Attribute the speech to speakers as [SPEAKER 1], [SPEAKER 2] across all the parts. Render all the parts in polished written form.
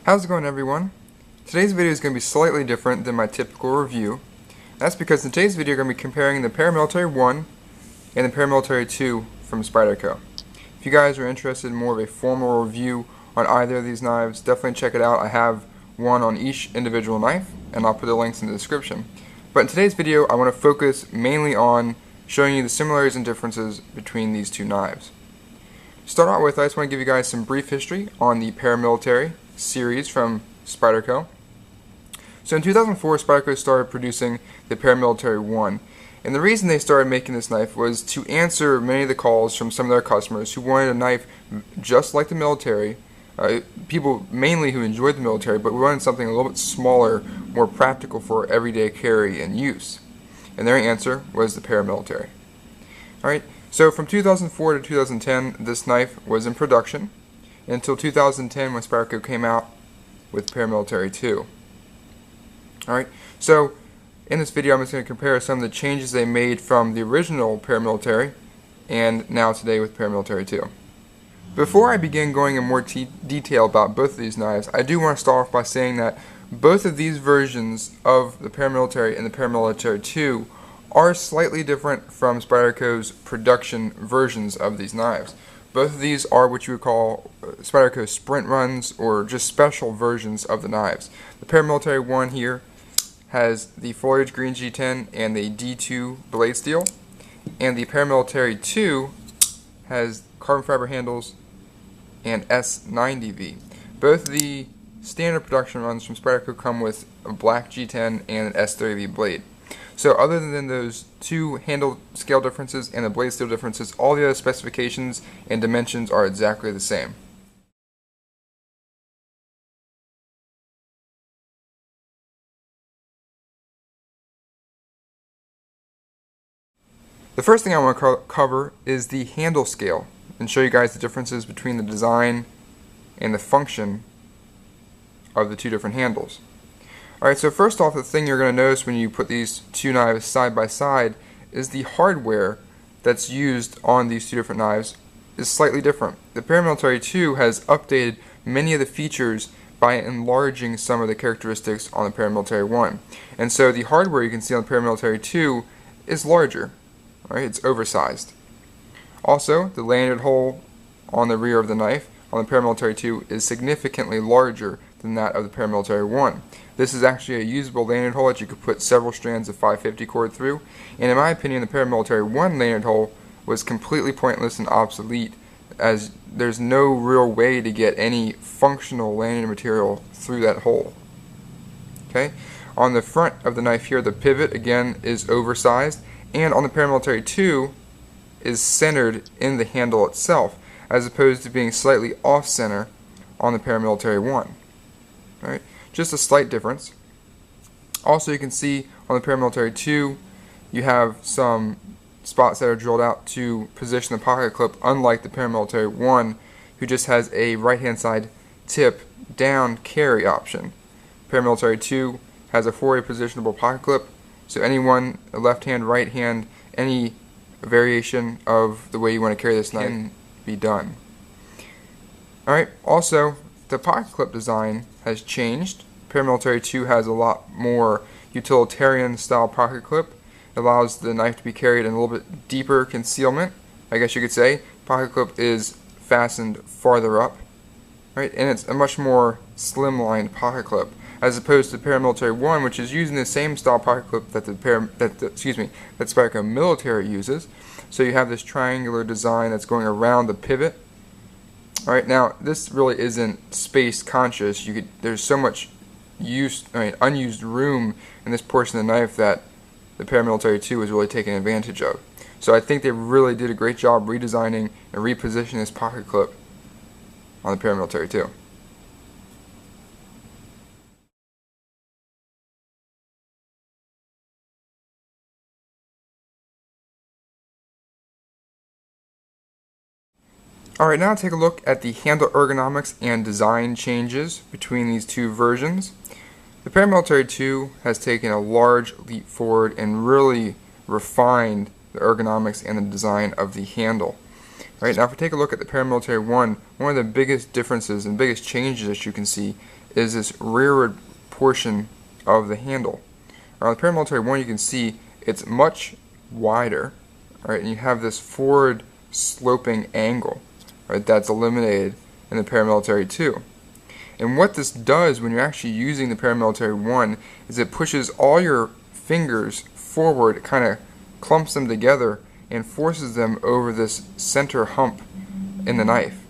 [SPEAKER 1] How's it going, everyone? Today's video is going to be slightly different than my typical review. That's because in today's video we're going to be comparing the Paramilitary 1 and the Paramilitary 2 from Spyderco. If you guys are interested in more of a formal review on either of these knives, definitely check it out. I have one on each individual knife, and I'll put the links in the description. But in today's video I want to focus mainly on showing you the similarities and differences between these two knives. To start out with, I just want to give you guys some brief history on the Paramilitary series from Spyderco. So in 2004, Spyderco started producing the Paramilitary 1, and the reason they started making this knife was to answer many of the calls from some of their customers who wanted a knife just like the military, people mainly who enjoyed the military, but wanted something a little bit smaller, more practical for everyday carry and use. And their answer was the Paramilitary. Alright, so from 2004 to 2010, this knife was in production, until 2010 when Spyderco came out with Paramilitary 2. Alright, so in this video I'm just going to compare some of the changes they made from the original Paramilitary and now today with Paramilitary 2. Before I begin going in more detail about both of these knives, I do want to start off by saying that both of these versions of the Paramilitary and the Paramilitary 2 are slightly different from Spyderco's production versions of these knives. Both of these are what you would call Spyderco sprint runs or just special versions of the knives. The Paramilitary 1 here has the foliage green G10 and the D2 blade steel, and the Paramilitary 2 has carbon fiber handles and S90V. Both the standard production runs from Spyderco come with a black G10 and an S30V blade. So other than those two handle scale differences and the blade steel differences, all the other specifications and dimensions are exactly the same. The first thing I want to cover is the handle scale and show you guys the differences between the design and the function of the two different handles. Alright, so first off, the thing you're going to notice when you put these two knives side by side is the hardware that's used on these two different knives is slightly different. The Paramilitary 2 has updated many of the features by enlarging some of the characteristics on the Paramilitary 1. And so the hardware you can see on the Paramilitary 2 is larger. Right? It's oversized. Also, the lanyard hole on the rear of the knife on the Paramilitary 2 is significantly larger than that of the Paramilitary 1. This is actually a usable lanyard hole that you could put several strands of 550 cord through, and in my opinion the Paramilitary 1 lanyard hole was completely pointless and obsolete, as there's no real way to get any functional lanyard material through that hole. Okay? On the front of the knife here, the pivot again is oversized, and on the Paramilitary 2 is centered in the handle itself, as opposed to being slightly off-center on the Paramilitary 1. Right? Just a slight difference. Also, you can see on the Paramilitary 2 you have some spots that are drilled out to position the pocket clip, unlike the Paramilitary 1, who just has a right-hand side tip down carry option. Paramilitary 2 has a 4-way positionable pocket clip, so anyone, left hand, right hand, any variation of the way you want to carry this knife can be done. Alright, also the pocket clip design has changed. Paramilitary 2 has a lot more utilitarian style pocket clip. It allows the knife to be carried in a little bit deeper concealment, I guess you could say. Pocket clip is fastened farther up, right? And it's a much more slimlined pocket clip, as opposed to Paramilitary 1, which is using the same style pocket clip that that Spyderco Military uses. So you have this triangular design that's going around the pivot. Alright, now this really isn't space conscious. There's so much unused room in this portion of the knife that the Paramilitary 2 is really taking advantage of. So I think they really did a great job redesigning and repositioning this pocket clip on the Paramilitary 2. Alright, now take a look at the handle ergonomics and design changes between these two versions. The Paramilitary 2 has taken a large leap forward and really refined the ergonomics and the design of the handle. Right, now if we take a look at the Paramilitary 1, one of the biggest differences and biggest changes that you can see is this rearward portion of the handle. On the Paramilitary 1, you can see it's much wider, right? And you have this forward sloping angle, right? That's eliminated in the Paramilitary 2. And what this does when you're actually using the Paramilitary 1 is it pushes all your fingers forward, it kind of clumps them together and forces them over this center hump in the knife.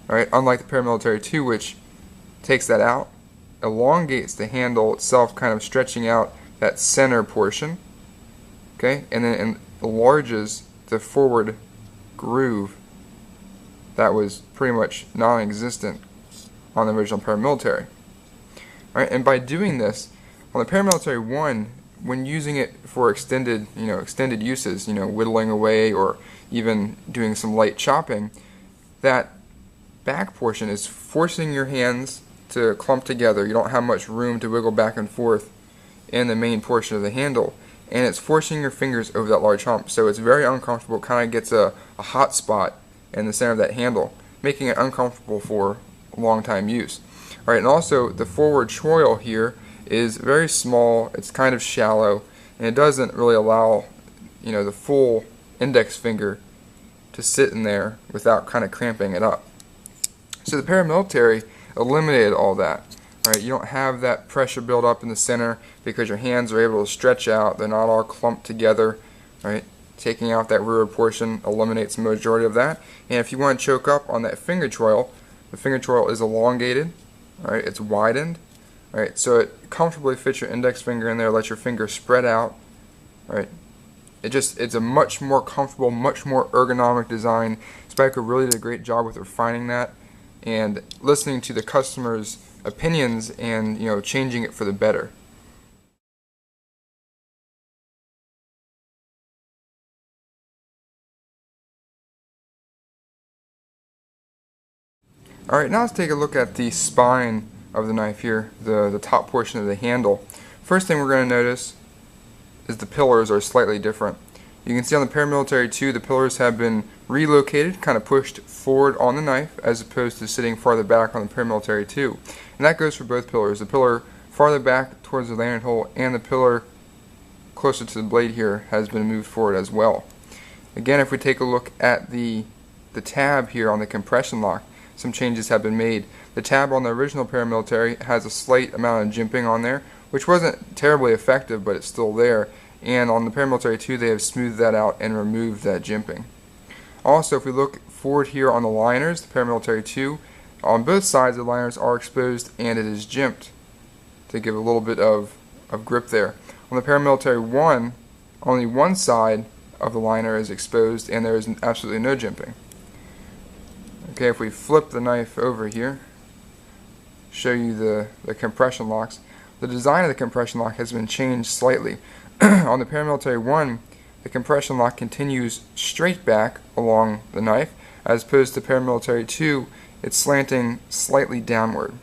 [SPEAKER 1] Right? Unlike the Paramilitary 2, which takes that out, elongates the handle itself, kind of stretching out that center portion, okay, and then enlarges the forward groove that was pretty much non-existent on the original Paramilitary. Right? And by doing this, on the Paramilitary 1, when using it for extended uses, whittling away or even doing some light chopping, that back portion is forcing your hands to clump together. You don't have much room to wiggle back and forth in the main portion of the handle, and it's forcing your fingers over that large hump. So it's very uncomfortable. It kind of gets a hot spot in the center of that handle, making it uncomfortable for long time use. All right, and also the forward choil here is very small. It's kind of shallow, and it doesn't really allow the full index finger to sit in there without kind of cramping it up. So the Paramilitary eliminated all that. Right? You don't have that pressure build up in the center because your hands are able to stretch out. They're not all clumped together. Right? Taking out that rear portion eliminates the majority of that. And if you want to choke up on that finger choil, the finger choil is elongated. Right? It's widened. Right? So it comfortably fits your index finger in there, lets your finger spread out. Right? It's a much more comfortable, much more ergonomic design. Spyderco really did a great job with refining that and listening to the customer's opinions and changing it for the better. Alright, now let's take a look at the spine of the knife here, the top portion of the handle. First thing we're going to notice is the pillars are slightly different. You can see on the Paramilitary 2 the pillars have been relocated, kind of pushed forward on the knife as opposed to sitting farther back on the Paramilitary 2. And that goes for both pillars. The pillar farther back towards the landing hole and the pillar closer to the blade here has been moved forward as well. Again, if we take a look at the tab here on the compression lock, some changes have been made. The tab on the original Paramilitary has a slight amount of jimping on there, which wasn't terribly effective, but it's still there. And on the Paramilitary 2, they have smoothed that out and removed that jimping. Also, if we look forward here on the liners, the Paramilitary 2, on both sides the liners are exposed and it is jimped to give a little bit of grip there. On the Paramilitary 1, only one side of the liner is exposed and there is absolutely no jimping. Okay, if we flip the knife over here, show you the compression locks. The design of the compression lock has been changed slightly. On the Paramilitary 1, the compression lock continues straight back along the knife, as opposed to Paramilitary 2, it's slanting slightly downward.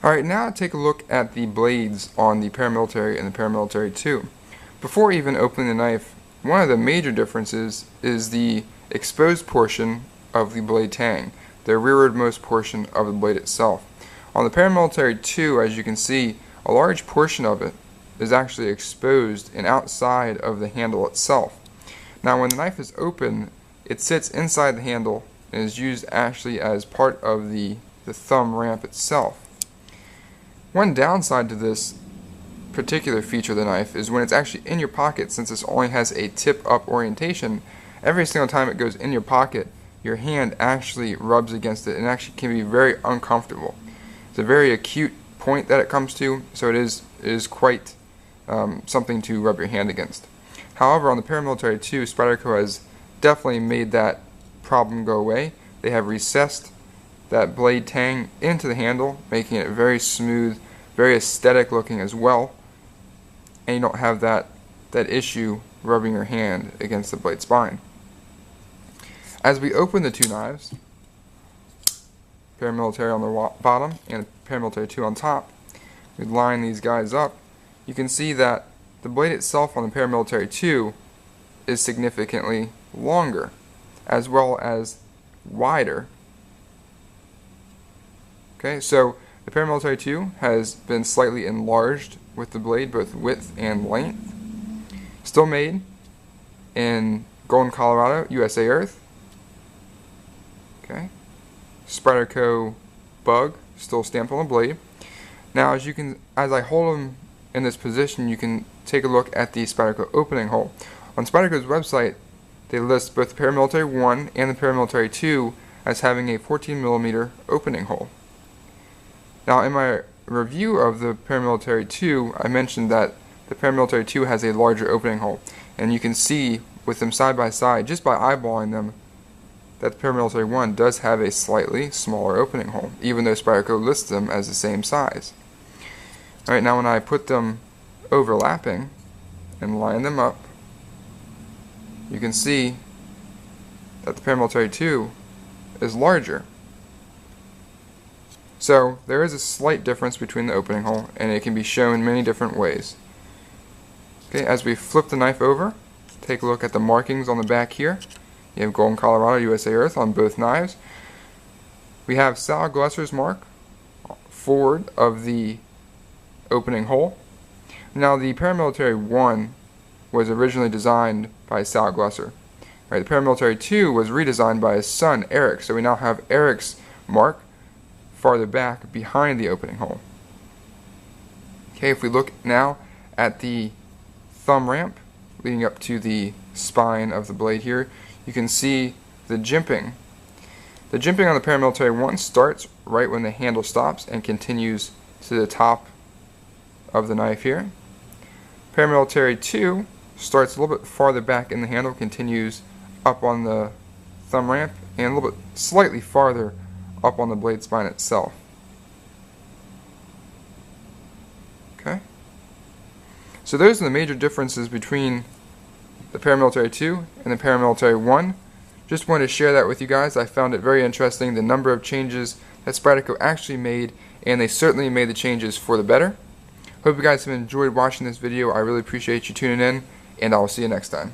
[SPEAKER 1] Alright, now take a look at the blades on the Paramilitary and the Paramilitary 2. Before even opening the knife, one of the major differences is the exposed portion of the blade tang, the rearwardmost portion of the blade itself. On the Paramilitary 2, as you can see, a large portion of it is actually exposed and outside of the handle itself. Now when the knife is open, it sits inside the handle and is used actually as part of the thumb ramp itself. One downside to this particular feature of the knife is when it's actually in your pocket, since this only has a tip-up orientation, every single time it goes in your pocket, your hand actually rubs against it and actually can be very uncomfortable. It's a very acute point that it comes to, so it is quite something to rub your hand against. However, on the Paramilitary 2, Spyderco has definitely made that problem go away. They have recessed that blade tang into the handle, making it very smooth, very aesthetic looking as well, and you don't have that issue rubbing your hand against the blade spine. As we open the two knives, Paramilitary on the bottom and Paramilitary 2 on top, we line these guys up, you can see that the blade itself on the Paramilitary 2 is significantly longer, as well as wider. Okay, so the Paramilitary 2 has been slightly enlarged with the blade, both width and length. Still made in Golden, Colorado, USA Earth. Okay, Spyderco bug still stamped on the blade. Now, as I hold them in this position, you can take a look at the Spyderco opening hole. On Spyderco's website, they list both the Paramilitary 1 and the Paramilitary 2 as having a 14mm opening hole. Now, in my review of the Paramilitary 2, I mentioned that the Paramilitary 2 has a larger opening hole, and you can see with them side by side, just by eyeballing them, that the Paramilitary 1 does have a slightly smaller opening hole, even though Spyderco lists them as the same size. Alright, now when I put them overlapping and line them up, you can see that the Paramilitary 2 is larger. So there is a slight difference between the opening hole, and it can be shown many different ways. Okay, as we flip the knife over, take a look at the markings on the back here. You have Golden, Colorado, USA Earth on both knives. We have Sal Glesser's mark forward of the opening hole. Now, the Paramilitary 1 was originally designed by Sal Glesser. Right, the Paramilitary 2 was redesigned by his son, Eric, so we now have Eric's mark farther back behind the opening hole. Okay, if we look now at the thumb ramp leading up to the spine of the blade here, you can see the jimping. The jimping on the Paramilitary 1 starts right when the handle stops and continues to the top of the knife here. Paramilitary 2 starts a little bit farther back in the handle, continues up on the thumb ramp, and a little bit slightly farther up on the blade spine itself. Okay? So those are the major differences between the Paramilitary 2 and the Paramilitary 1. Just wanted to share that with you guys. I found it very interesting, the number of changes that Spyderco actually made, and they certainly made the changes for the better. Hope you guys have enjoyed watching this video. I really appreciate you tuning in, and I will see you next time.